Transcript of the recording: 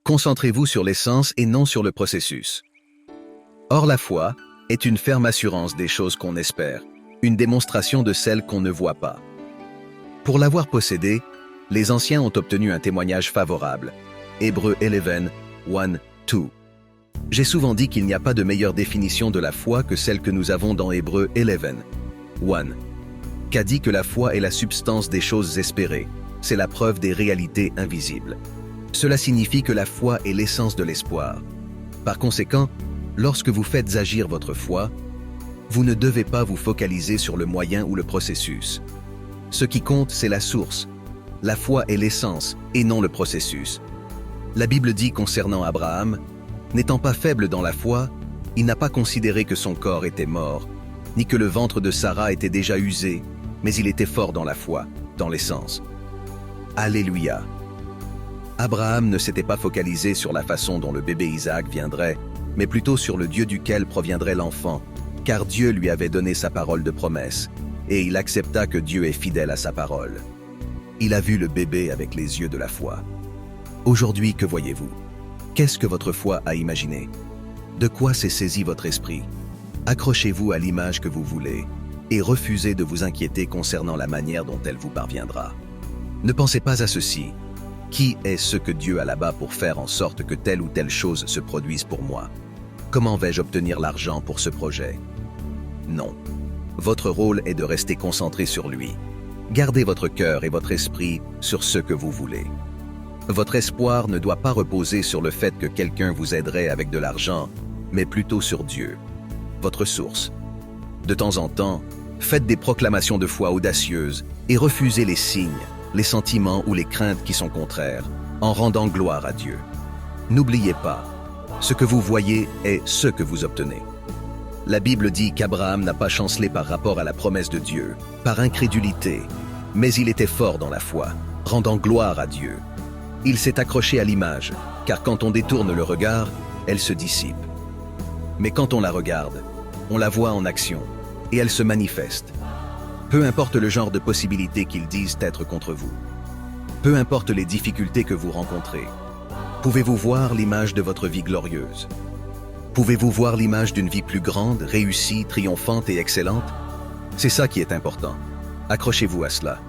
Concentrez-vous sur l'essence et non sur le processus. Or, la foi est une ferme assurance des choses qu'on espère, une démonstration de celles qu'on ne voit pas. Pour l'avoir possédée, les anciens ont obtenu un témoignage favorable. Hébreux 11, 1, 2. J'ai souvent dit qu'il n'y a pas de meilleure définition de la foi que celle que nous avons dans Hébreux 11, 1. Qu'a dit que la foi est la substance des choses espérées, c'est la preuve des réalités invisibles. Cela signifie que la foi est l'essence de l'espoir. Par conséquent, lorsque vous faites agir votre foi, vous ne devez pas vous focaliser sur le moyen ou le processus. Ce qui compte, c'est la source. La foi est l'essence et non le processus. La Bible dit concernant Abraham, n'étant pas faible dans la foi, il n'a pas considéré que son corps était mort, ni que le ventre de Sarah était déjà usé, mais il était fort dans la foi, dans l'essence. Alléluia. Abraham ne s'était pas focalisé sur la façon dont le bébé Isaac viendrait, mais plutôt sur le Dieu duquel proviendrait l'enfant, car Dieu lui avait donné sa parole de promesse, et il accepta que Dieu est fidèle à sa parole. Il a vu le bébé avec les yeux de la foi. Aujourd'hui, que voyez-vous? Qu'est-ce que votre foi a imaginé? De quoi s'est saisi votre esprit? Accrochez-vous à l'image que vous voulez, et refusez de vous inquiéter concernant la manière dont elle vous parviendra. Ne pensez pas à ceci. Qui est ce que Dieu a là-bas pour faire en sorte que telle ou telle chose se produise pour moi? Comment vais-je obtenir l'argent pour ce projet? Non. Votre rôle est de rester concentré sur lui. Gardez votre cœur et votre esprit sur ce que vous voulez. Votre espoir ne doit pas reposer sur le fait que quelqu'un vous aiderait avec de l'argent, mais plutôt sur Dieu, votre source. De temps en temps, faites des proclamations de foi audacieuses et refusez les signes, les sentiments ou les craintes qui sont contraires, en rendant gloire à Dieu. N'oubliez pas, ce que vous voyez est ce que vous obtenez. La Bible dit qu'Abraham n'a pas chancelé par rapport à la promesse de Dieu, par incrédulité, mais il était fort dans la foi, rendant gloire à Dieu. Il s'est accroché à l'image, car quand on détourne le regard, elle se dissipe. Mais quand on la regarde, on la voit en action, et elle se manifeste. Peu importe le genre de possibilités qu'ils disent être contre vous. Peu importe les difficultés que vous rencontrez. Pouvez-vous voir l'image de votre vie glorieuse? Pouvez-vous voir l'image d'une vie plus grande, réussie, triomphante et excellente? C'est ça qui est important. Accrochez-vous à cela.